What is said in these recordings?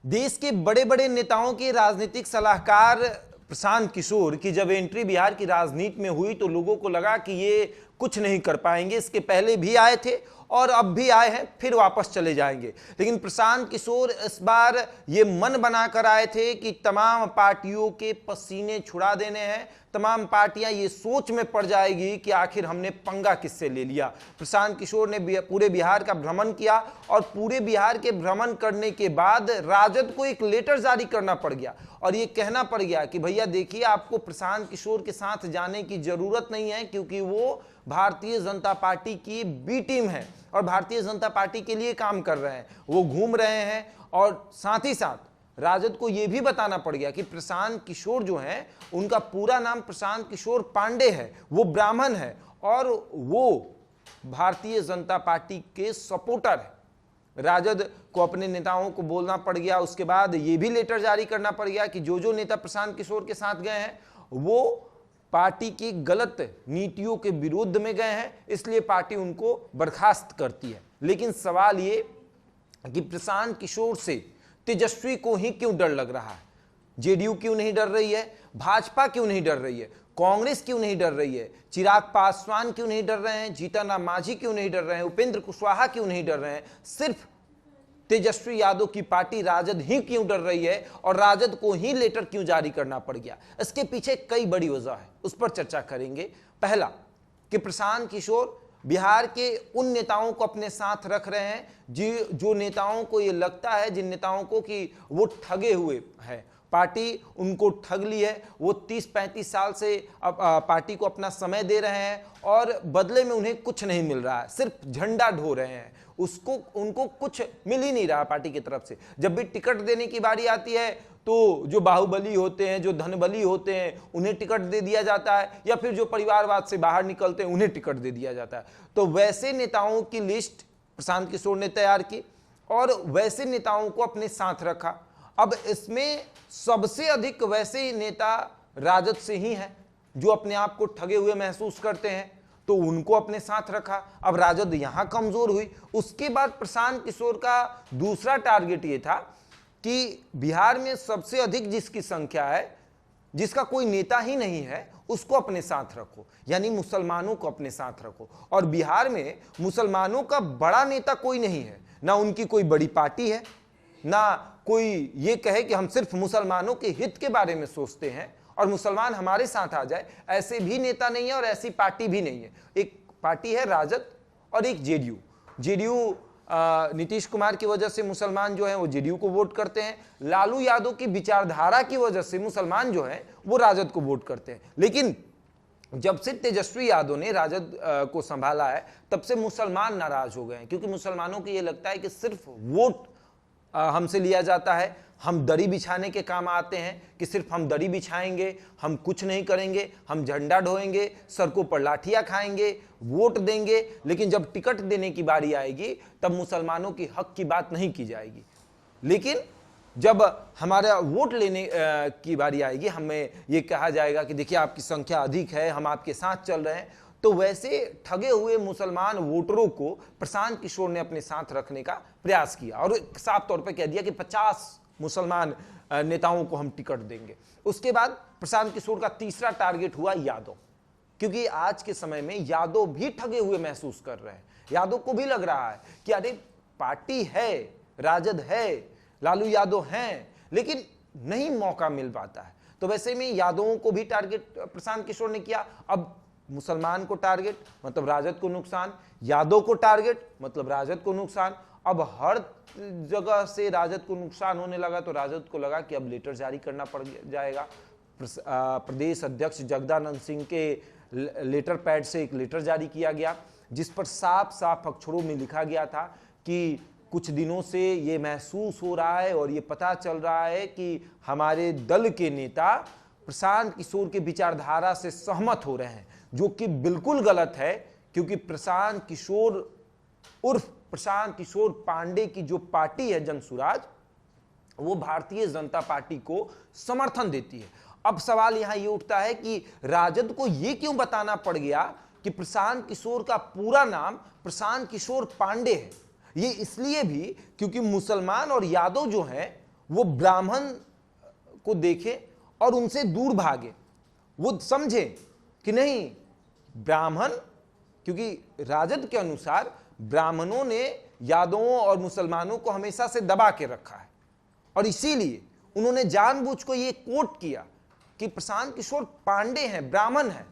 देश के बड़े बड़े नेताओं के राजनीतिक सलाहकार प्रशांत किशोर की जब एंट्री बिहार की राजनीति में हुई तो लोगों को लगा कि ये कुछ नहीं कर पाएंगे। इसके पहले भी आए थे और अब भी आए हैं, फिर वापस चले जाएंगे। लेकिन प्रशांत किशोर इस बार ये मन बनाकर आए थे कि तमाम पार्टियों के पसीने छुड़ा देने हैं। तमाम पार्टियां ये सोच में पड़ जाएगी कि आखिर हमने पंगा किससे ले लिया। प्रशांत किशोर ने पूरे बिहार का भ्रमण किया और पूरे बिहार के भ्रमण करने के बाद राजद को एक लेटर जारी करना पड़ गया और ये कहना पड़ गया कि भैया देखिए, आपको प्रशांत किशोर के साथ जाने की जरूरत नहीं है, क्योंकि वो भारतीय जनता पार्टी की बी टीम है और भारतीय जनता पार्टी के लिए काम कर रहे हैं, वो घूम रहे हैं। और साथ ही साथ राजद को यह भी बताना पड़ गया कि प्रशांत किशोर जो हैं, उनका पूरा नाम प्रशांत किशोर पांडे है, वो ब्राह्मण है और वो भारतीय जनता पार्टी के सपोर्टर है। राजद को अपने नेताओं को बोलना पड़ गया। उसके बाद ये भी लेटर जारी करना पड़ गया कि जो नेता प्रशांत किशोर के साथ गए हैं वो पार्टी की गलत नीतियों के विरुद्ध में गए हैं, इसलिए पार्टी उनको बर्खास्त करती है। लेकिन सवाल ये कि प्रशांत किशोर से तेजस्वी को ही क्यों डर लग रहा है? जेडीयू क्यों नहीं डर रही है? भाजपा क्यों नहीं डर रही है? कांग्रेस क्यों नहीं डर रही है? चिराग पासवान क्यों नहीं डर रहे हैं? जीतन राम मांझी क्यों नहीं डर रहे हैं? उपेंद्र कुशवाहा क्यों नहीं डर रहे हैं? सिर्फ तेजस्वी यादव की पार्टी राजद ही क्यों डर रही है और राजद को ही लेटर क्यों जारी करना पड़ गया? इसके पीछे कई बड़ी वजह है, उस पर चर्चा करेंगे। पहला कि प्रशांत किशोर बिहार के उन नेताओं को अपने साथ रख रहे हैं जो नेताओं को ये लगता है, जिन नेताओं को कि वो ठगे हुए हैं, पार्टी उनको ठग ली है। वो 30-35 साल से अब पार्टी को अपना समय दे रहे हैं और बदले में उन्हें कुछ नहीं मिल रहा है, सिर्फ झंडा ढो रहे हैं। उनको कुछ मिल ही नहीं रहा पार्टी की तरफ से। जब भी टिकट देने की बारी आती है तो जो बाहुबली होते हैं, जो धनबली होते हैं, उन्हें टिकट दे दिया जाता है, या फिर जो परिवारवाद से बाहर निकलते हैं उन्हें टिकट दे दिया जाता है। तो वैसे नेताओं की लिस्ट प्रशांत किशोर ने तैयार की और वैसे नेताओं को अपने साथ रखा। अब इसमें सबसे अधिक वैसे नेता राजद से ही हैं जो अपने आप को ठगे हुए महसूस करते हैं, तो उनको अपने साथ रखा। अब राजद यहां कमजोर हुई। उसके बाद प्रशांत किशोर का दूसरा टारगेट ये था कि बिहार में सबसे अधिक जिसकी संख्या है, जिसका कोई नेता ही नहीं है, उसको अपने साथ रखो, यानी मुसलमानों को अपने साथ रखो। और बिहार में मुसलमानों का बड़ा नेता कोई नहीं है, ना उनकी कोई बड़ी पार्टी है, ना कोई ये कहे कि हम सिर्फ मुसलमानों के हित के बारे में सोचते हैं और मुसलमान हमारे साथ आ जाए, ऐसे भी नेता नहीं है और ऐसी पार्टी भी नहीं है। एक पार्टी है राजद और एक जेडीयू नीतीश कुमार की वजह से मुसलमान जो हैं वो जेडीयू को वोट करते हैं। लालू यादव की विचारधारा की वजह से मुसलमान जो हैं वो राजद को वोट करते हैं। लेकिन जब से तेजस्वी यादव ने राजद को संभाला है, तब से मुसलमान नाराज हो गए हैं, क्योंकि मुसलमानों को ये लगता है कि सिर्फ वोट हमसे लिया जाता है, हम दरी बिछाने के काम आते हैं, कि सिर्फ हम दरी बिछाएंगे, हम कुछ नहीं करेंगे, हम झंडा ढोएंगे, सड़कों पर लाठियां खाएंगे, वोट देंगे, लेकिन जब टिकट देने की बारी आएगी तब मुसलमानों की हक की बात नहीं की जाएगी। लेकिन जब हमारा वोट लेने की बारी आएगी, हमें ये कहा जाएगा कि देखिए आपकी संख्या अधिक है, हम आपके साथ चल रहे हैं। तो वैसे ठगे हुए मुसलमान वोटरों को प्रशांत किशोर ने अपने साथ रखने का प्रयास किया और साफ तौर पर कह दिया कि 50 मुसलमान नेताओं को हम टिकट देंगे। उसके बाद प्रशांत किशोर का तीसरा टारगेट हुआ यादव, क्योंकि आज के समय में यादव भी ठगे हुए महसूस कर रहे हैं। यादव को भी लग रहा है कि अरे पार्टी है, राजद है, लालू यादव हैं, लेकिन नहीं मौका मिल पाता है। तो वैसे में यादवों को भी टारगेट प्रशांत किशोर ने किया। अब मुसलमान को टारगेट मतलब राजद को नुकसान, यादव को टारगेट मतलब राजद को नुकसान। अब हर जगह से राजद को नुकसान होने लगा, तो राजद को लगा कि अब लेटर जारी करना पड़ जाएगा। प्रदेश अध्यक्ष जगदानंद सिंह के लेटर पैड से एक लेटर जारी किया गया, जिस पर साफ साफ अक्षरों में लिखा गया था कि कुछ दिनों से ये महसूस हो रहा है और ये पता चल रहा है कि हमारे दल के नेता प्रशांत किशोर की विचारधारा से सहमत हो रहे हैं, जो कि बिल्कुल गलत है, क्योंकि प्रशांत किशोर उर्फ प्रशांत किशोर पांडे की जो पार्टी है जनसुराज, वो भारतीय जनता पार्टी को समर्थन देती है। अब सवाल यहां ये उठता है कि राजद को ये क्यों बताना पड़ गया कि प्रशांत किशोर का पूरा नाम प्रशांत किशोर पांडे है। ये इसलिए भी क्योंकि मुसलमान और यादव जो हैं वो ब्राह्मण को देखे और उनसे दूर भागे। वो समझे कि नहीं, ब्राह्मण, क्योंकि राजद के अनुसार ब्राह्मणों ने यादवों और मुसलमानों को हमेशा से दबा के रखा है, और इसीलिए उन्होंने जानबूझ को ये कोट किया कि प्रशांत किशोर पांडे हैं, ब्राह्मण हैं,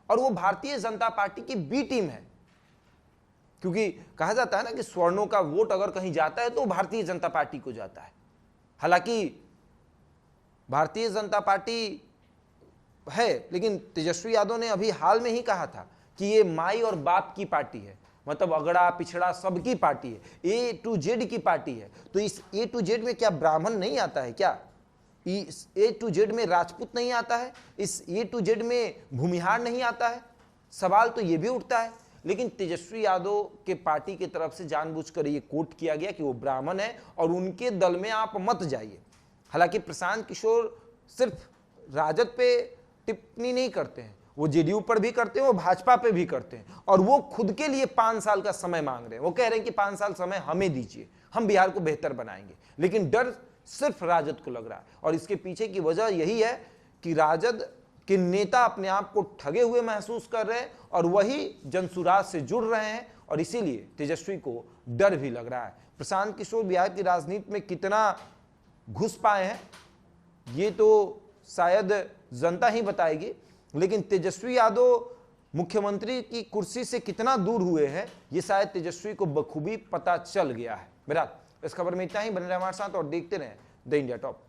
और वो भारतीय जनता पार्टी की बी टीम है। क्योंकि कहा जाता है ना कि स्वर्णों का वोट अगर कहीं जाता है तो भारतीय जनता पार्टी को जाता है। हालांकि भारतीय जनता पार्टी है, लेकिन तेजस्वी यादव ने अभी हाल में ही कहा था कि ये माई और बाप की पार्टी है, मतलब अगड़ा पिछड़ा सबकी पार्टी है, ए टू जेड की पार्टी है। तो इस ए टू जेड में क्या ब्राह्मण नहीं आता है? क्या इस ए टू जेड में राजपूत नहीं आता है? इस ए टू जेड में भूमिहार नहीं आता है? सवाल तो ये भी उठता है। लेकिन तेजस्वी यादव के पार्टी की तरफ से जानबूझकर ये कोट किया गया कि वो ब्राह्मण है और उनके दल में आप मत जाइए। हालांकि प्रशांत किशोर सिर्फ राजद पे टिप्पणी नहीं करते हैं, वो जेडीयू पर भी करते हैं, वो भाजपा पे भी करते हैं, और वो खुद के लिए 5 साल का समय मांग रहे हैं। वो कह रहे हैं कि 5 साल समय हमें दीजिए, हम बिहार को बेहतर बनाएंगे। लेकिन डर सिर्फ राजद को लग रहा है, और इसके पीछे की वजह यही है कि राजद के नेता अपने आप को ठगे हुए महसूस कर रहे हैं और वही जनसुराज से जुड़ रहे हैं, और इसीलिए तेजस्वी को डर भी लग रहा है। प्रशांत किशोर बिहार की राजनीति में कितना घुस पाए हैं ये तो शायद जनता ही बताएगी, लेकिन तेजस्वी यादव मुख्यमंत्री की कुर्सी से कितना दूर हुए हैं ये शायद तेजस्वी को बखूबी पता चल गया है। मेरा इस खबर में इतना ही। बने रहे हमारे साथ और देखते रहें द इंडिया टॉप।